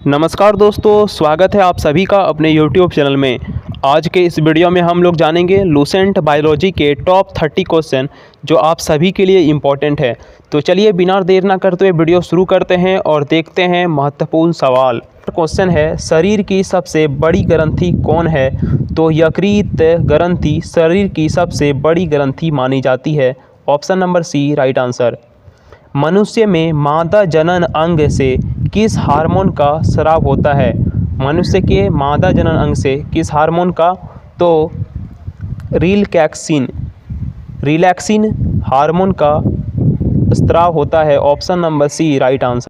नमस्कार दोस्तों, स्वागत है आप सभी का अपने YouTube चैनल में। आज के इस वीडियो में हम लोग जानेंगे लूसेंट बायोलॉजी के टॉप 30 क्वेश्चन जो आप सभी के लिए इम्पोर्टेंट है। तो चलिए बिना देर ना करते हुए वीडियो शुरू करते हैं और देखते हैं महत्वपूर्ण सवाल। क्वेश्चन है, शरीर की सबसे बड़ी ग्रंथि कौन है? तो यकृत ग्रंथि शरीर की सबसे बड़ी ग्रंथि मानी जाती है। Option number C right answer. मनुष्य में मादा जनन अंग से किस हार्मोन का स्राव होता है? मनुष्य के मादा जनन अंग से किस हार्मोन का? तो रिलैक्सिन हार्मोन का स्राव होता है। Option number C right answer.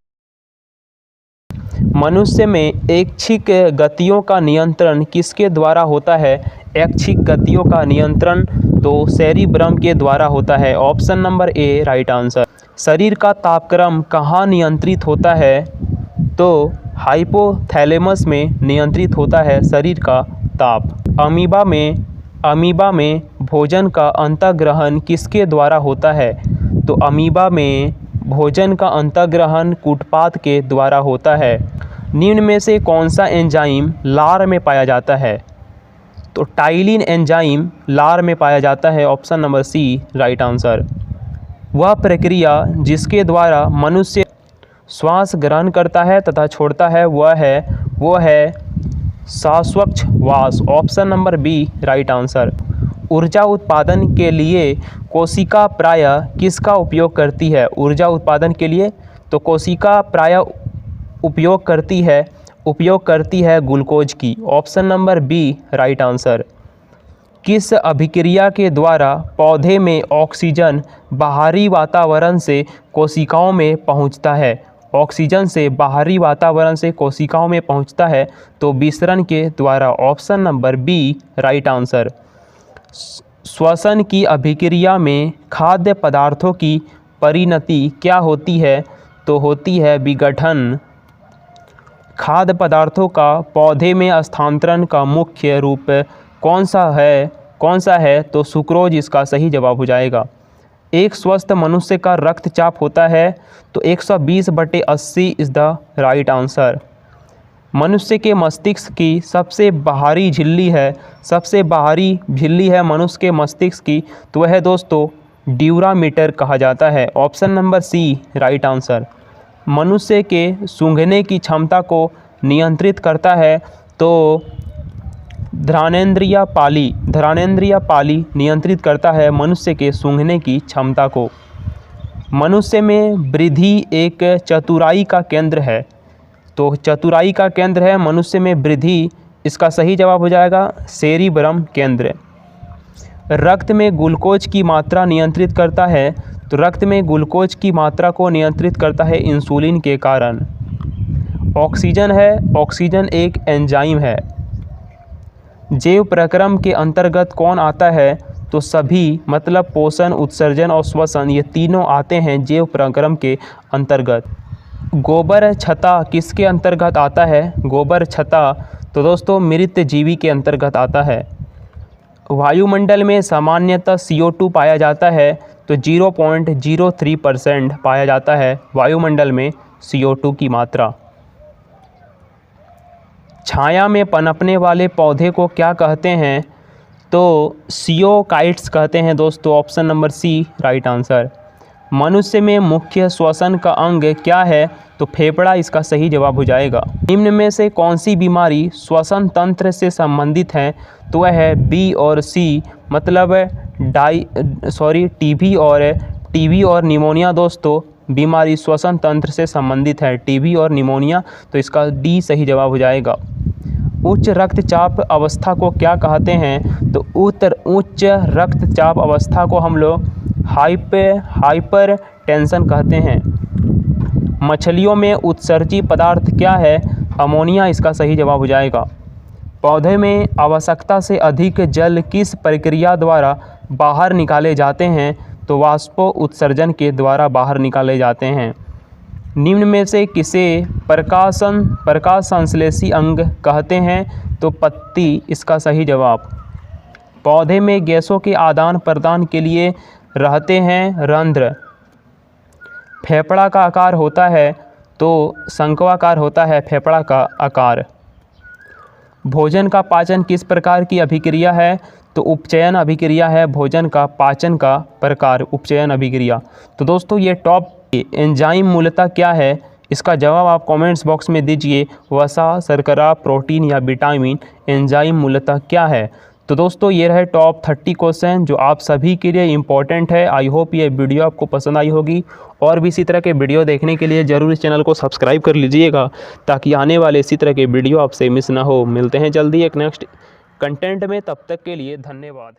मनुष्य में ऐच्छिक गतियों का नियंत्रण किसके द्वारा होता है? ऐच्छिक गतियों का नियंत्रण तो सेरिब्रम के द्वारा होता है। Option number A right answer. शरीर का तापक्रम कहाँ नियंत्रित होता है? तो हाइपोथैलेमस में नियंत्रित होता है शरीर का ताप। अमीबा में भोजन का अंतःग्रहण किसके द्वारा होता है? तो अमीबा में भोजन का अंतःग्रहण कूटपाद के द्वारा होता है। निम्न में से कौन सा एंजाइम लार में पाया जाता है? तो टाइलिन एंजाइम लार में पाया जाता है। Option number C right answer. वह प्रक्रिया जिसके द्वारा मनुष्य श्वास ग्रहण करता है तथा छोड़ता है वो है श्वासोच्छ्वास। Option number B right answer. ऊर्जा उत्पादन के लिए कोशिका प्रायः किसका उपयोग करती है? ऊर्जा उत्पादन के लिए तो कोशिका प्रायः उपयोग करती है ग्लूकोज की। Option number B right answer. किस अभिक्रिया के द्वारा पौधे में ऑक्सीजन बाहरी वातावरण से कोशिकाओं में पहुंचता है? ऑक्सीजन से बाहरी वातावरण से कोशिकाओं में पहुंचता है तो विसरण के द्वारा। Option number B right answer. श्वसन की अभिक्रिया में खाद्य पदार्थों की परिणति क्या होती है? तो होती है विघटन। खाद्य पदार्थों का पौधे में स्थानांतरण का मुख्य रूप कौन सा है? तो सुक्रोज इसका सही जवाब हो जाएगा। एक स्वस्थ मनुष्य का रक्तचाप होता है तो 120/80 इज़ द राइट आंसर। मनुष्य के मस्तिष्क की सबसे बाहरी झिल्ली है मनुष्य के मस्तिष्क की, तो वह दोस्तों ड्यूरामीटर कहा जाता है। Option number C right answer. मनुष्य के सूंघने की क्षमता को नियंत्रित करता है तो घ्राणेंद्रिय पाली नियंत्रित करता है मनुष्य के सूंघने की क्षमता को। मनुष्य में वृद्धि एक चतुराई का केंद्र है, तो चतुराई का केंद्र है मनुष्य में वृद्धि, इसका सही जवाब हो जाएगा सेरिब्रम केंद्र। रक्त में ग्लूकोज की मात्रा नियंत्रित करता है, तो रक्त में ग्लूकोज की मात्रा को नियंत्रित करता है इंसुलिन के कारण। ऑक्सीजन एक एंजाइम है। जैव प्रक्रम के अंतर्गत कौन आता है? तो सभी मतलब पोषण, उत्सर्जन और श्वसन ये तीनों आते हैं जैव प्रक्रम के अंतर्गत। गोबर छत्ता किसके अंतर्गत आता है? गोबर छत्ता तो दोस्तों मृत जीवी के अंतर्गत आता है। वायुमंडल में सामान्यतः CO2 पाया जाता है तो 0.03% पाया जाता है वायुमंडल में CO2 की मात्रा। छाया में पनपने वाले पौधे को क्या कहते हैं? तो सियोकाइट्स कहते हैं दोस्तों। Option number C right answer. मनुष्य में मुख्य श्वसन का अंग क्या है? तो फेफड़ा इसका सही जवाब हो जाएगा। निम्न में से कौन सी बीमारी श्वसन तंत्र से संबंधित है? तो वह है बी और सी, मतलब टीबी और निमोनिया दोस्तों बीमारी श्वसन तंत्र से संबंधित है। टीबी और निमोनिया, तो इसका डी सही जवाब हो जाएगा। उच्च रक्तचाप अवस्था को क्या कहते हैं? तो उच्च रक्तचाप अवस्था को हम लोग हाइपर टेंशन कहते हैं। मछलियों में उत्सर्जी पदार्थ क्या है? अमोनिया इसका सही जवाब हो जाएगा। पौधे में आवश्यकता से अधिक जल किस प्रक्रिया द्वारा बाहर निकाले जाते हैं? तो वाष्पो उत्सर्जन के द्वारा बाहर निकाले जाते हैं। निम्न में से किसे प्रकाश संश्लेषी अंग कहते हैं? तो पत्ती इसका सही जवाब। पौधे में गैसों के आदान प्रदान के लिए रहते हैं रंध्र। फेफड़ा का आकार होता है तो शंक्वाकार होता है फेफड़ा का आकार। भोजन का पाचन किस प्रकार की अभिक्रिया है? तो उपचयन अभिक्रिया है भोजन का पाचन का प्रकार, उपचयन अभिक्रिया। तो दोस्तों ये टॉप एंजाइम मूलतः क्या है, इसका जवाब आप कमेंट्स बॉक्स में दीजिए। वसा, शर्करा, प्रोटीन या विटामिन, एंजाइम मूलतः क्या है? तो दोस्तों ये रहे टॉप 30 क्वेश्चन जो आप सभी के लिए इम्पोर्टेंट है। आई होप ये वीडियो आपको पसंद आई होगी, और भी इसी तरह के वीडियो देखने के लिए ज़रूर इस चैनल को सब्सक्राइब कर लीजिएगा ताकि आने वाले इसी तरह के वीडियो आपसे मिस ना हो। मिलते हैं जल्दी एक नेक्स्ट कंटेंट में, तब तक के लिए धन्यवाद।